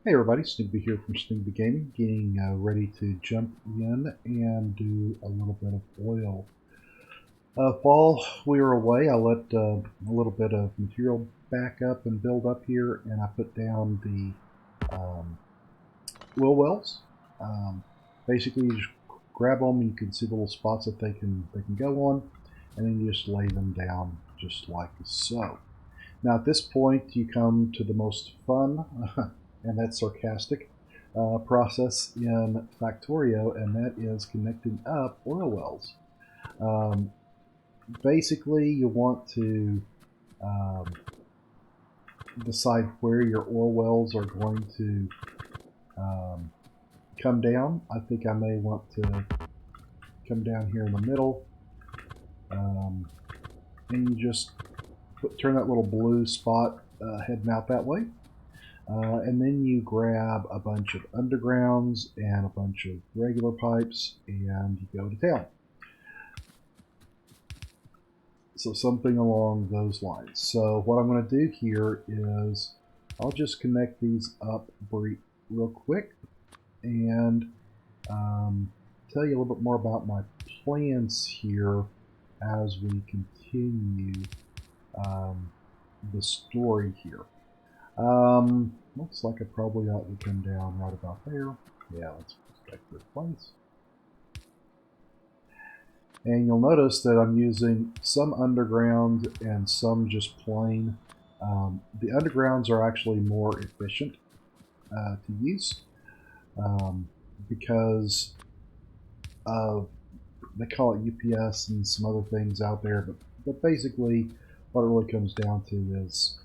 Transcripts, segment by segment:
Hey everybody, Snoopy here from Snoopy Gaming, getting ready to jump in and do a little bit of oil. While we were away, I let a little bit of material back up and build up here, and I put down the wheel wells. Um, Basically, you just grab them, and you can see the little spots that they can go on, and then you just lay them down just like so. Now at this point, you come to the most fun, and that's sarcastic, process in Factorio, and that is connecting up oil wells. Um, Basically, you want to um, decide where your oil wells are going to um, come down. I think I may want to come down here in the middle, um, and you just turn that little blue spot heading out that way. And then you grab a bunch of undergrounds and a bunch of regular pipes and you go to town. So something along those lines. So what I'm going to do here is I'll just connect these up real quick and tell you a little bit more about my plans here as we continue um, the story here. Looks like I probably ought to come down right about there. Yeah, let's get this place. And you'll notice that I'm using some underground and some just plain. The undergrounds are actually more efficient to use um, because of, they call it UPS and some other things out there, but basically what it really comes down to is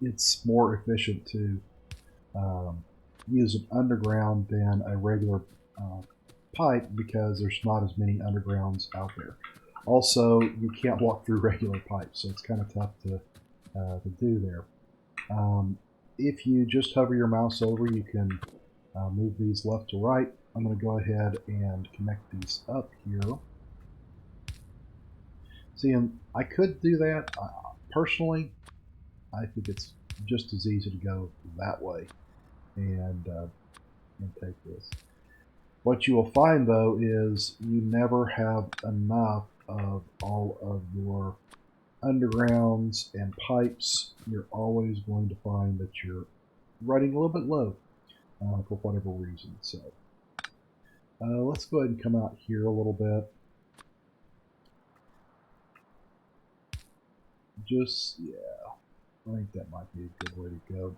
it's more efficient to um, use an underground than a regular uh, pipe because there's not as many undergrounds out there. Also, you can't walk through regular pipes, so it's kind of tough to do there. Um, if you just hover your mouse over, you can move these left to right. I'm going to go ahead and connect these up here. See, and I could do that. Personally, I think it's just as easy to go that way and take this. What you will find though is you never have enough of all of your undergrounds and pipes. You're always going to find that you're running a little bit low for whatever reason. So let's go ahead and come out here a little bit. Just, yeah, I think that might be a good way to go.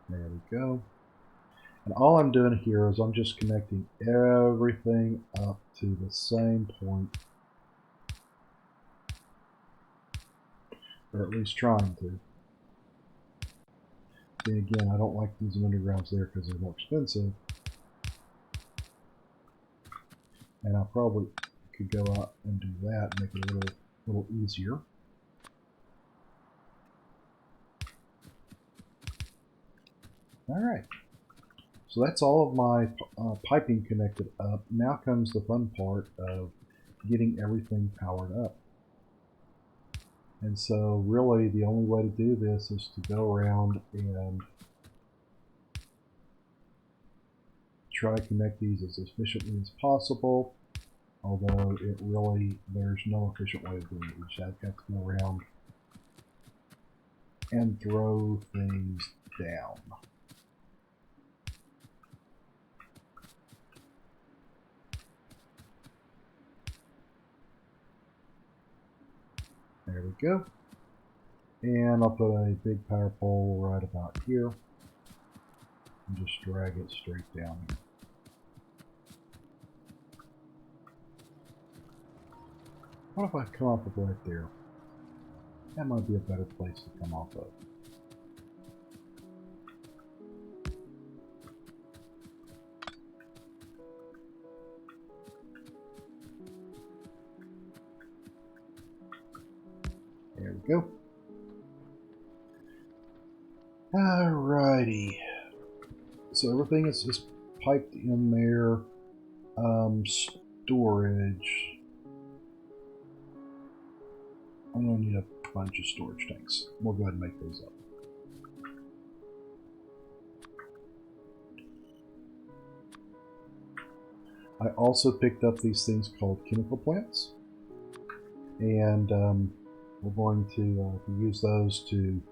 There we go. And all I'm doing here is I'm just connecting everything up to the same point, or at least trying to. And again, I don't like using undergrounds there because they're more expensive. And I probably could go out and do that and make it a little easier. All right. So that's all of my piping connected up. Now comes the fun part of getting everything powered up. And so really the only way to do this is to go around and try to connect these as efficiently as possible. Although there's no efficient way of doing it. You just have to go around and throw things down. There we go. And I'll put a big power pole right about here and just drag it straight down here. What if I come off of right there? That might be a better place to come off of. There we go. Alrighty. So everything is just piped in there. Storage. I'm going to need a bunch of storage tanks. We'll go ahead and make those up. I also picked up these things called chemical plants, and we're going to use those to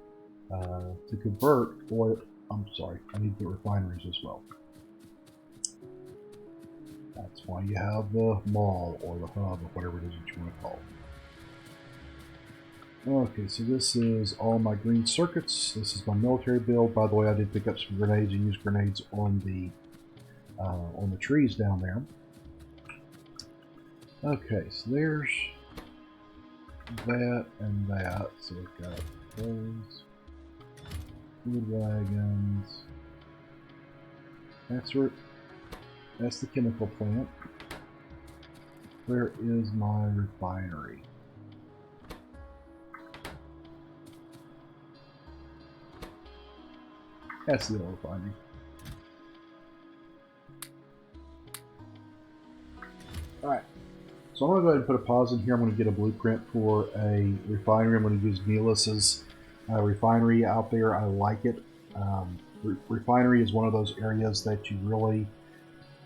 convert oil. I'm sorry, I need the refineries as well. That's why you have the mall or the hub or whatever it is that you want to call it. Okay, so this is all my green circuits. This is my military build. By the way, I did pick up some grenades and use grenades on the trees down there. Okay, so there's that and that. So we've got those wood wagons. That's the chemical plant. Where is my refinery? That's the oil refinery. Alright, so I'm going to go ahead and put a pause in here. I'm going to get a blueprint for a refinery. I'm going to use Nelis's refinery out there. I like it. Refinery is one of those areas that you really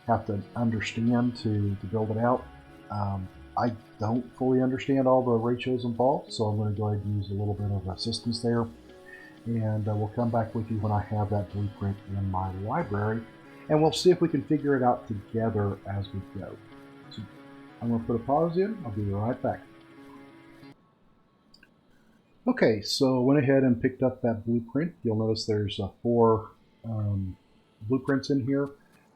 have to understand to build it out. I don't fully understand all the ratios involved, so I'm going to go ahead and use a little bit of assistance there. And we'll come back with you when I have that blueprint in my library, and we'll see if we can figure it out together as we go. So I'm going to put a pause in. I'll be right back. Okay, so I went ahead and picked up that blueprint. You'll notice there's 4 blueprints in here.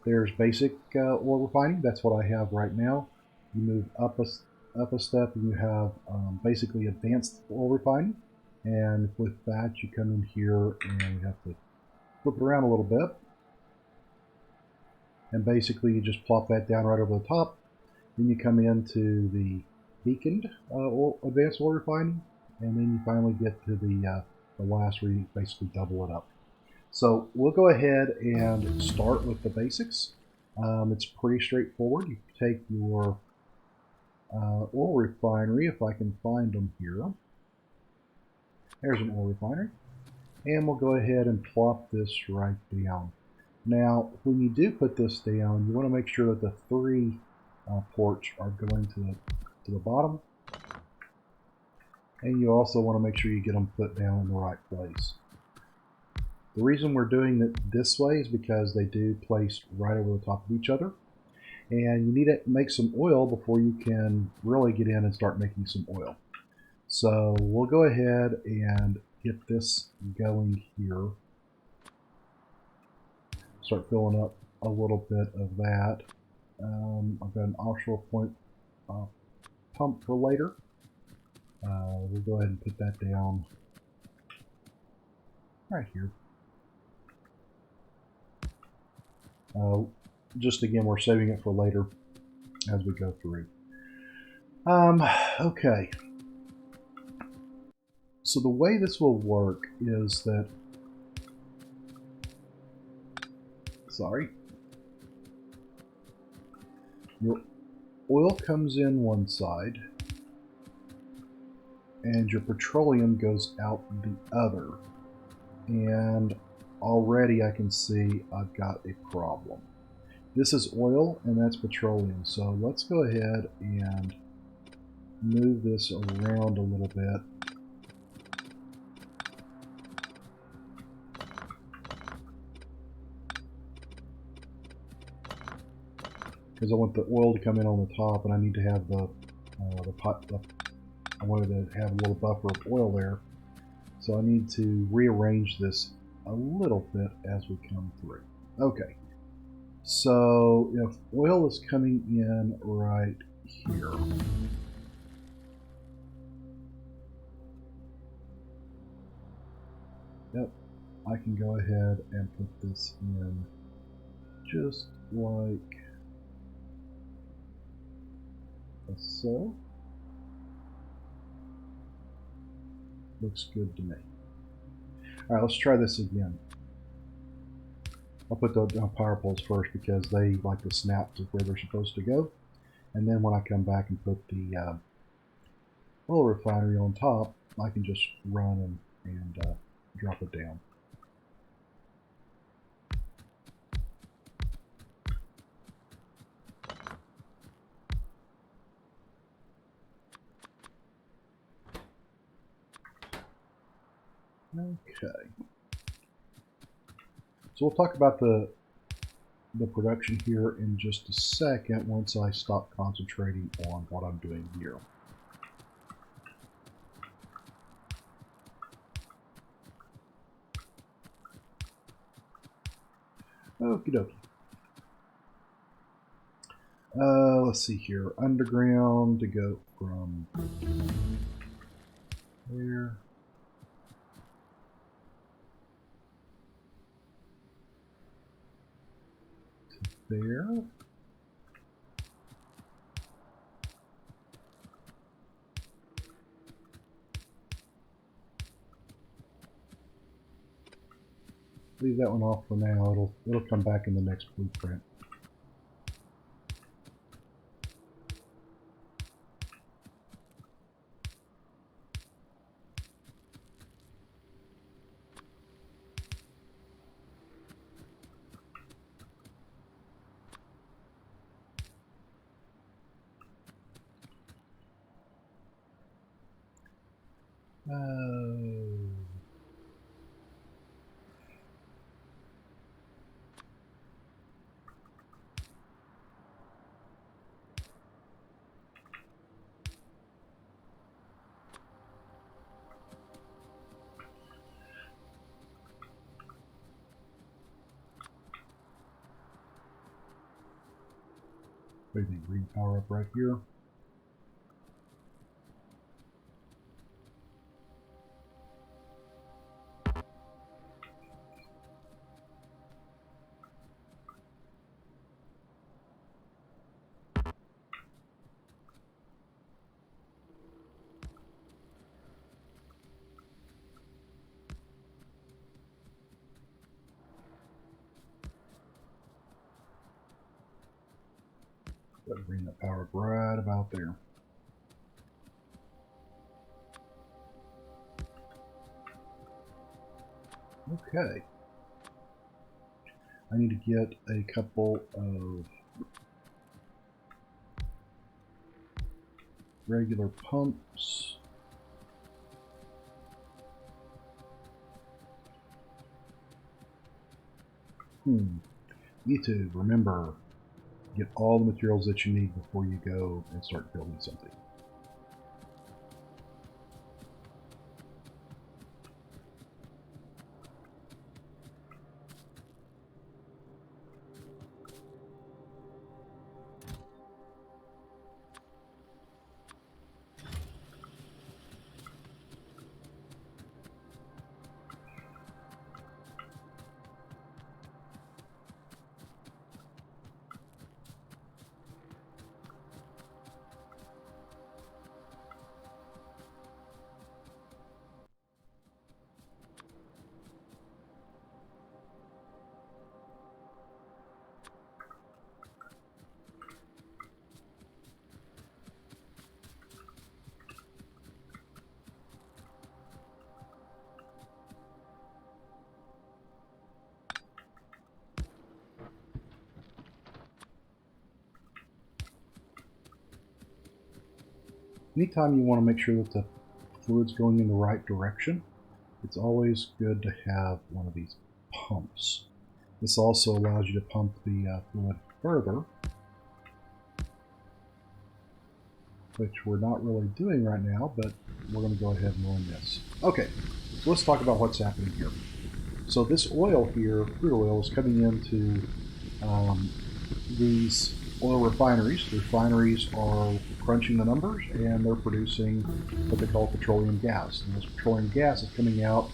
There's basic oil refining. That's what I have right now. You move up a step and you have basically advanced oil refining. And with that, you come in here and you have to flip it around a little bit. And basically, you just plop that down right over the top. Then you come into the beaconed advanced oil refining. And then you finally get to the last where you basically double it up. So we'll go ahead and start with the basics. It's pretty straightforward. You take your oil refinery, if I can find them here. There's an oil refinery. And we'll go ahead and plop this right down. Now, when you do put this down, you want to make sure that the 3 ports are going to the bottom. And you also want to make sure you get them put down in the right place. The reason we're doing it this way is because they do place right over the top of each other. And you need to make some oil before you can really get in and start making some oil. So we'll go ahead and get this going here. Start filling up a little bit of that. I've got an offshore point pump for later. We'll go ahead and put that down right here. Just again, we're saving it for later as we go through. Okay. So the way this will work is that, your oil comes in one side and your petroleum goes out the other. And already I can see I've got a problem. This is oil and that's petroleum. So let's go ahead and move this around a little bit. Because I want the oil to come in on the top, and I need to have I wanted to have a little buffer of oil there. So I need to rearrange this a little bit as we come through. Okay. So if oil is coming in right here. Yep. I can go ahead and put this in just like so. Looks good to me. Alright, let's try this again. I'll put the power poles first because they like to snap to where they're supposed to go. And then when I come back and put the oil refinery on top, I can just run and drop it down. Okay. So we'll talk about the production here in just a second once I stop concentrating on what I'm doing here. Okie dokie. Let's see here. Underground to go from there to there. Leave that one off for now. It'll come back in the next blueprint. Maybe green power up right here. Bring that power up right about there. Okay. I need to get a couple of regular pumps. YouTube, remember, get all the materials that you need before you go and start building something. Anytime you want to make sure that the fluid's going in the right direction, it's always good to have one of these pumps. This also allows you to pump the fluid further, which we're not really doing right now, but we're going to go ahead and run this. Okay, so let's talk about what's happening here. So this oil here, crude oil, is coming into these oil refineries. The refineries are crunching the numbers and they're producing what they call petroleum gas. And this petroleum gas is coming out,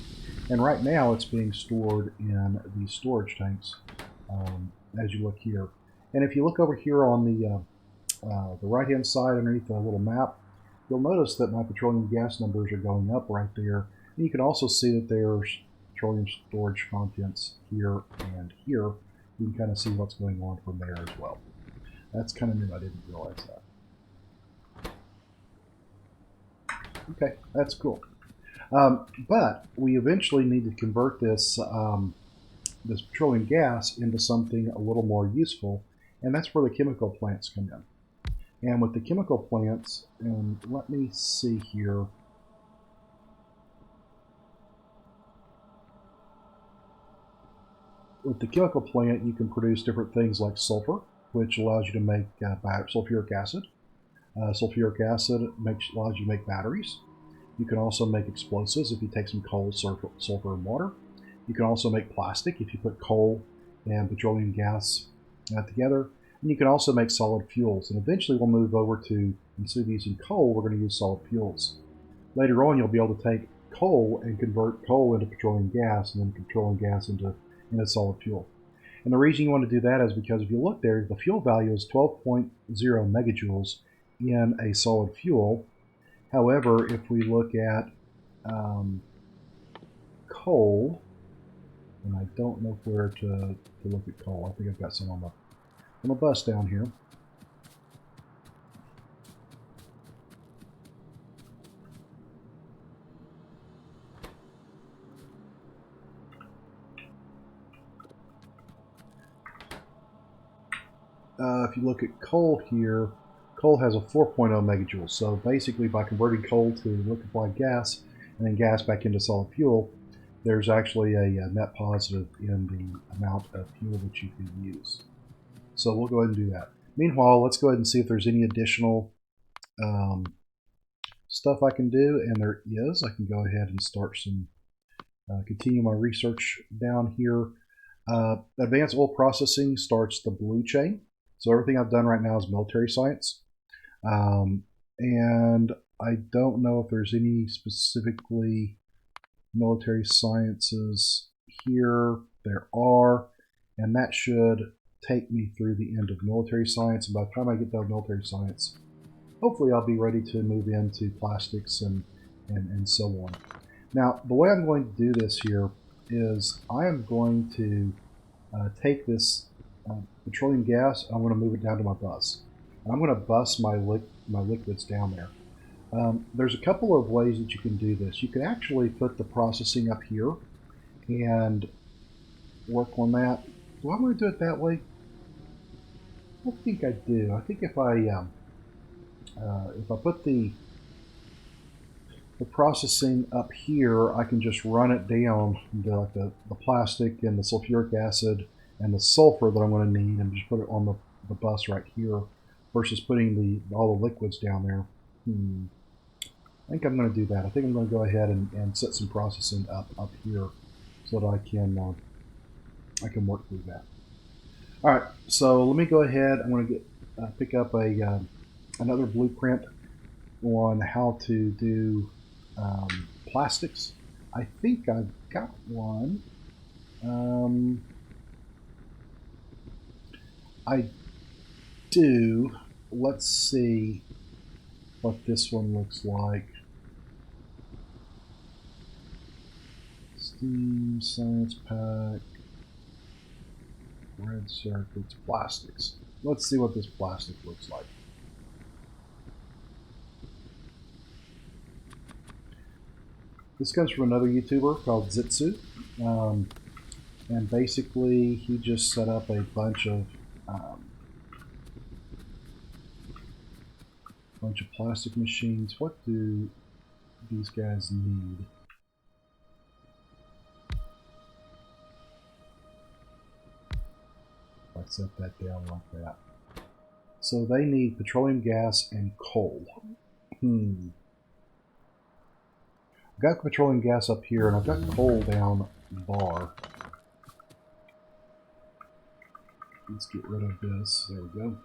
and right now it's being stored in these storage tanks, as you look here. And if you look over here on the right-hand side underneath the little map, you'll notice that my petroleum gas numbers are going up right there. And you can also see that there's petroleum storage contents here and here. You can kind of see what's going on from there as well. That's kind of new. I didn't realize that. Okay, that's cool. But we eventually need to convert this petroleum gas into something a little more useful, and that's where the chemical plants come in. And with the chemical plants, and let me see here. With the chemical plant, you can produce different things like sulfur, which allows you to make sulfuric acid. Sulfuric acid allows you to make batteries. You can also make explosives if you take some coal, sulfur, and water. You can also make plastic if you put coal and petroleum gas together. And you can also make solid fuels. And eventually we'll move over to, instead of using coal, we're going to use solid fuels. Later on, you'll be able to take coal and convert coal into petroleum gas, and then petroleum gas into solid fuel. And the reason you want to do that is because if you look there, the fuel value is 12.0 megajoules in a solid fuel. However, if we look at coal, and I don't know where to look at coal. I think I've got some on the bus down here. If you look at coal here, coal has a 4.0 megajoules. So basically, by converting coal to liquefied gas and then gas back into solid fuel, there's actually a net positive in the amount of fuel that you can use. So we'll go ahead and do that. Meanwhile, let's go ahead and see if there's any additional stuff I can do, and there is. I can go ahead and start continue my research down here. Advanced oil processing starts the blue chain. So everything I've done right now is military science. And I don't know if there's any specifically military sciences here. There are, and that should take me through the end of military science. And by the time I get done with military science, hopefully I'll be ready to move into plastics and so on. Now, the way I'm going to do this here is I am going to take this petroleum gas, I'm going to move it down to my bus. And I'm going to bus my liquids down there. There's a couple of ways that you can do this. You can actually put the processing up here and work on that. Do I want to do it that way? I think I do. I think if I put the processing up here, I can just run it down into like the plastic and the sulfuric acid and the sulfur that I'm going to need, and just put it on the bus right here, versus putting all the liquids down there. I think I'm going to do that. I think I'm going to go ahead and set some processing up here so that I can work through that. All right, so let me go ahead. I'm going to pick up another blueprint on how to do plastics. I think I've got one. I do. Let's see what this one looks like. Steam, science pack, red circuits, plastics. Let's see what this plastic looks like. This comes from another YouTuber called Zitsu. And basically he just set up a bunch of plastic machines. What do these guys need? I set that down like that. So they need petroleum gas and coal. I've got petroleum gas up here, and I've got coal down the bar. Let's get rid of this. There we go.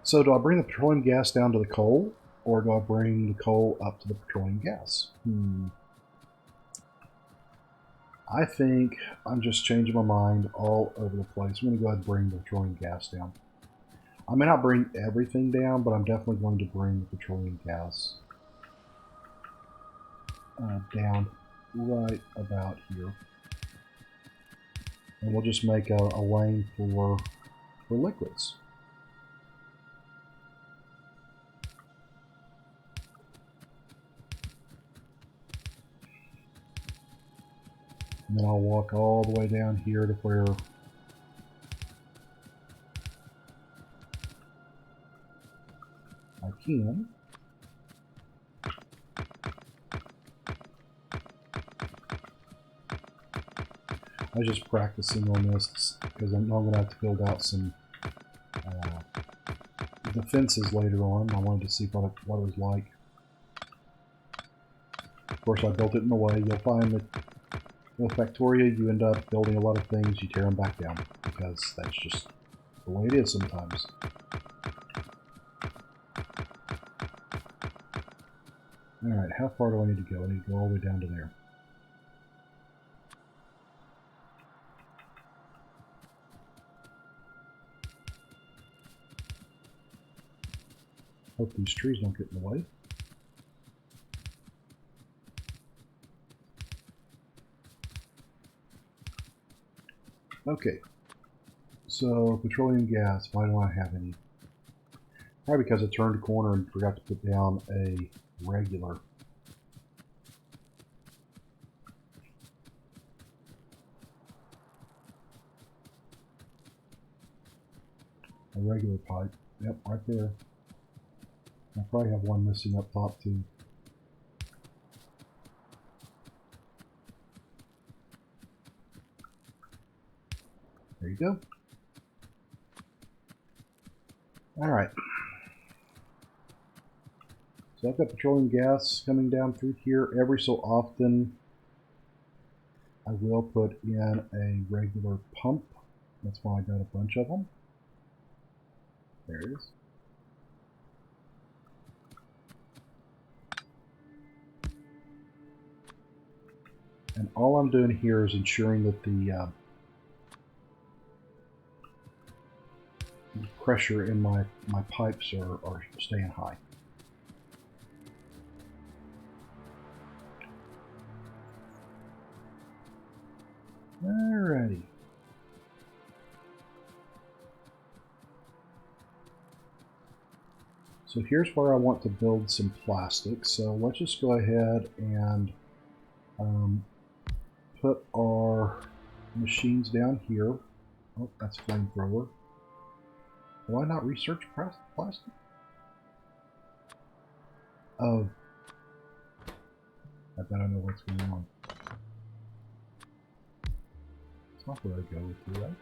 So do I bring the petroleum gas down to the coal, or do I bring the coal up to the petroleum gas? I think I'm just changing my mind all over the place. I'm going to go ahead and bring the petroleum gas down. I may not bring everything down, but I'm definitely going to bring the petroleum gas down right about here. And we'll just make a lane for liquids. And then I'll walk all the way down here to where I can. I was just practicing on this because I'm going to have to build out some defenses later on. I wanted to see what it was like. Of course, I built it in a way. You'll find that with Factorio, you end up building a lot of things, you tear them back down because that's just the way it is sometimes. Alright, how far do I need to go? I need to go all the way down to there. Hope these trees don't get in the way. Okay, so petroleum gas, why don't I have any? Probably because I turned a corner and forgot to put down a regular. A regular pipe. Yep, right there. I probably have one missing up top too. There you go. Alright. So I've got petroleum gas coming down through here. Every so often I will put in a regular pump. That's why I got a bunch of them. There it is. And all I'm doing here is ensuring that the pressure in my pipes are staying high. Alrighty. So here's where I want to build some plastic. So let's just go ahead and put our machines down here. Oh, that's flamethrower. Why not research plastic? Oh. I bet I know what's going on. It's not where I go with you, right?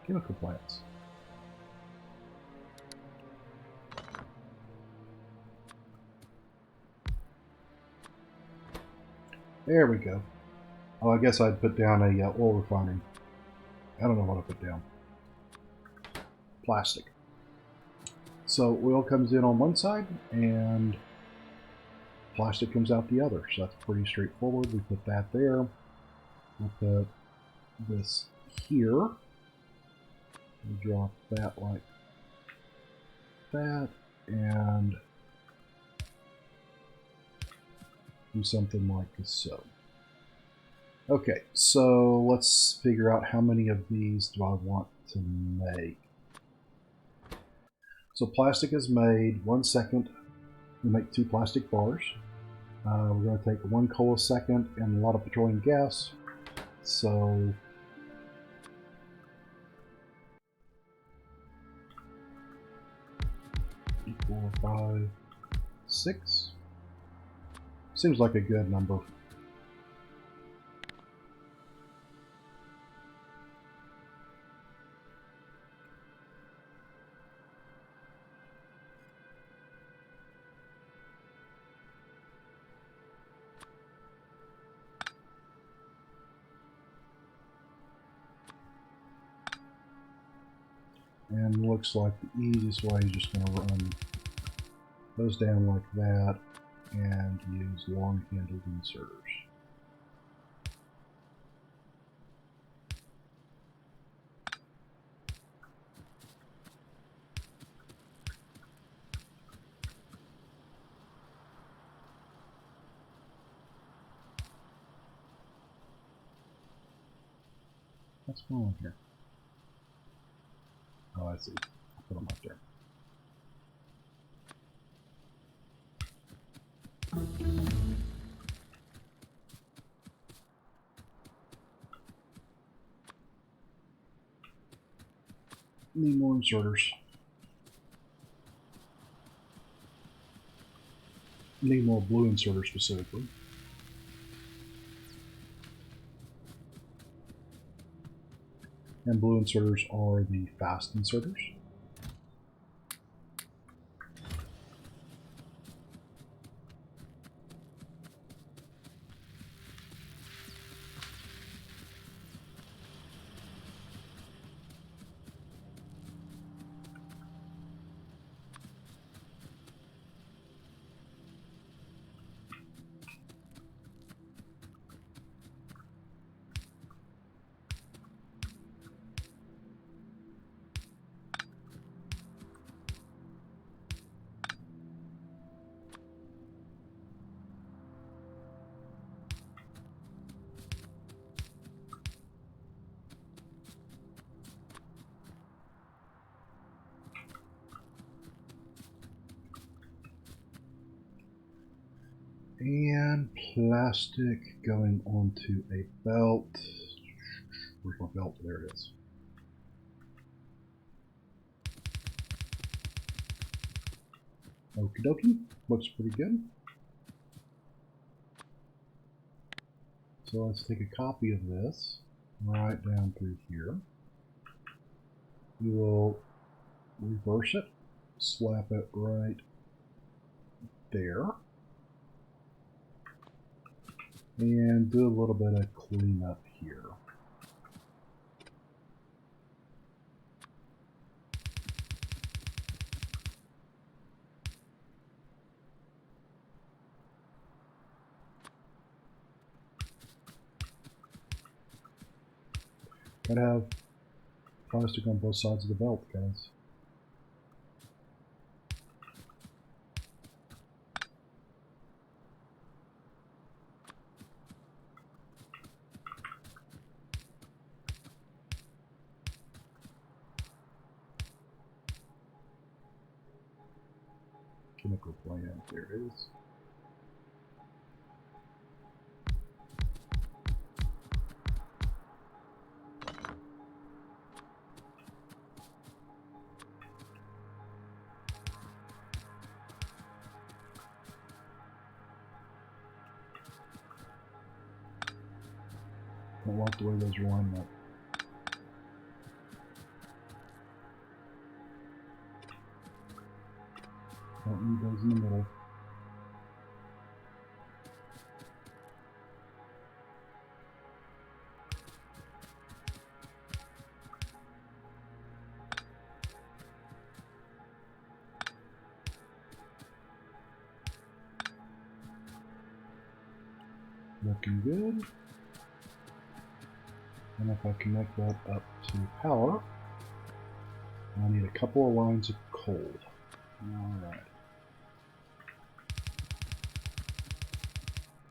Chemical plants. There we go. Oh, I guess I'd put down a oil refinery. I don't know what I put down. Plastic. So oil comes in on one side and plastic comes out the other. So that's pretty straightforward. We put that there. We put this here. We drop that like that and do something like so. Okay, so let's figure out how many of these do I want to make. So plastic is made 1 second. We make 2 plastic bars. We're going to take 1 coal a second and a lot of petroleum gas. So 4, 5, 6. Seems like a good number. And looks like the easiest way is just going to run those down like that and use long-handled inserters. What's going on here? Oh, I see. I'll put them up there. Need more inserters. Need more blue inserters specifically. And blue inserters are the fast inserters. And plastic going onto a belt. Where's my belt? There it is. Okie dokie. Looks pretty good. So let's take a copy of this, right down through here. We will reverse it, slap it right there, and do a little bit of cleanup here. Gotta have plastic on both sides of the belt, guys. Chemical plant, there it is. Don't like the way those are lined up. Don't need those in the middle. Looking good. And if I connect that up to power, I need a couple of lines of coal. Alright.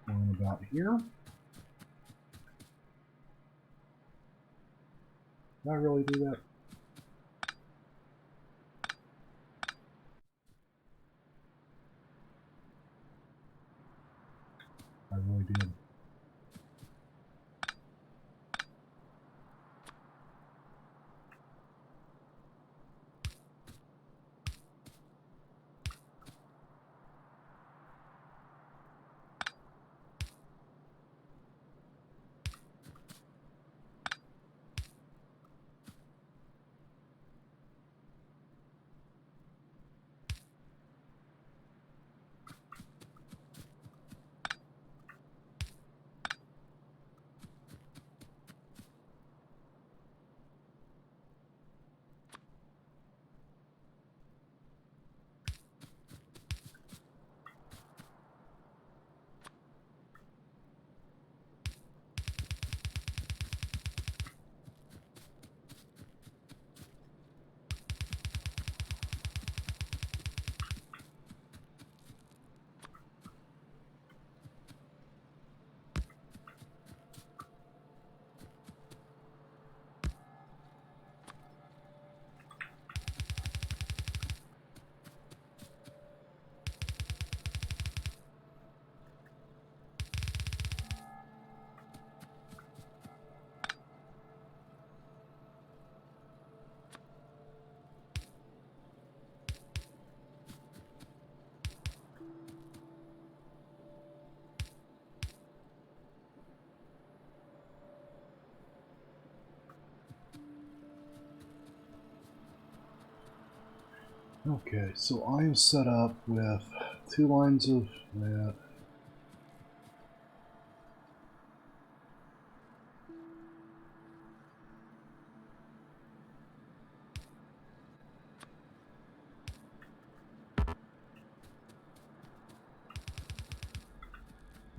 One about here. Did I really do that? I really did. Okay, so I am set up with 2 lines of that.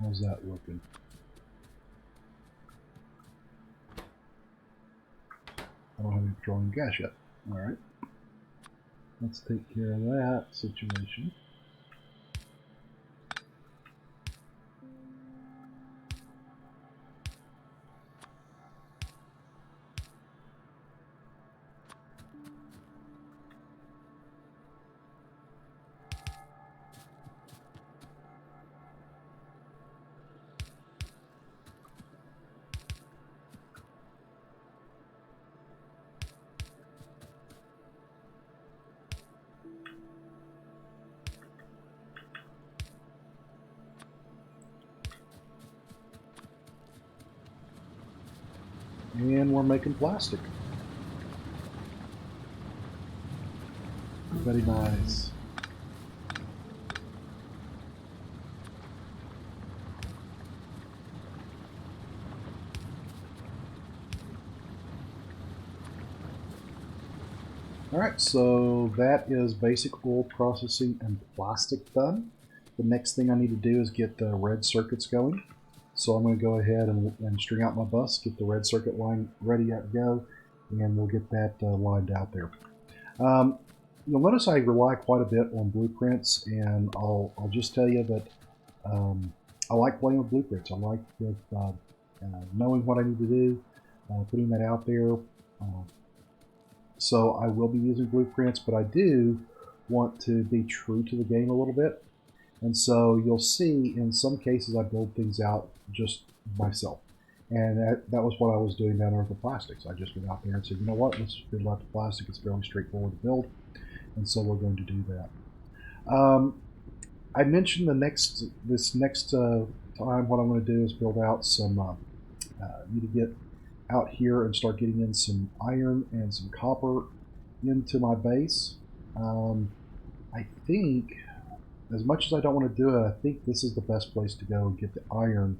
How's that looking? I don't have any petroleum gas yet. Alright. Let's take care of that situation. And we're making plastic. Very nice. Alright, so that is basic oil processing and plastic done. The next thing I need to do is get the red circuits going. So I'm going to go ahead and string out my bus, get the red circuit line ready to go, and we'll get that lined out there. You'll notice I rely quite a bit on blueprints, and I'll just tell you that I like playing with blueprints. I like with knowing what I need to do, putting that out there. So I will be using blueprints, but I do want to be true to the game a little bit. And so you'll see in some cases I build things out just myself. And that was what I was doing down there with the plastics. I just went out there and said, you know what, let's build out the plastic. It's fairly straightforward to build. And so we're going to do that. I mentioned this next time what I'm going to do is build out some, need to get out here and start getting in some iron and some copper into my base. I think, as much as I don't want to do it, I think this is the best place to go and get the iron.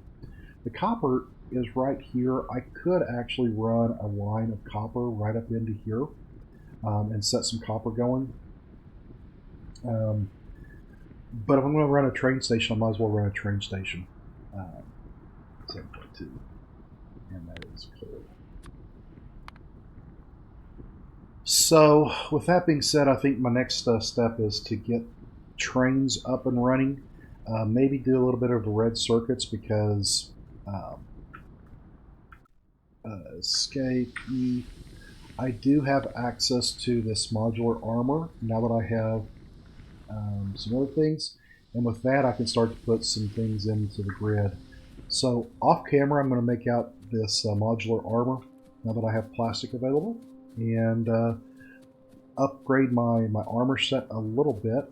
The copper is right here. I could actually run a line of copper right up into here and set some copper going. But if I'm going to run a train station, I might as well run a train station. 7.2. And that is clear. So, with that being said, I think my next step is to get trains up and running. Maybe do a little bit of the red circuits because escape E. I do have access to this modular armor now that I have some other things, and with that I can start to put some things into the grid. So off camera I'm going to make out this modular armor now that I have plastic available, and upgrade my armor set a little bit,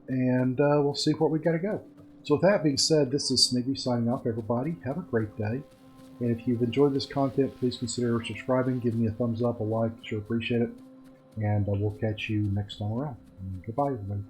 and we'll see where we got to go. So with that being said, this is Sniggy signing off, everybody. Have a great day. And if you've enjoyed this content, please consider subscribing, give me a thumbs up, a like, sure appreciate it. And we'll catch you next time around. Goodbye, everybody.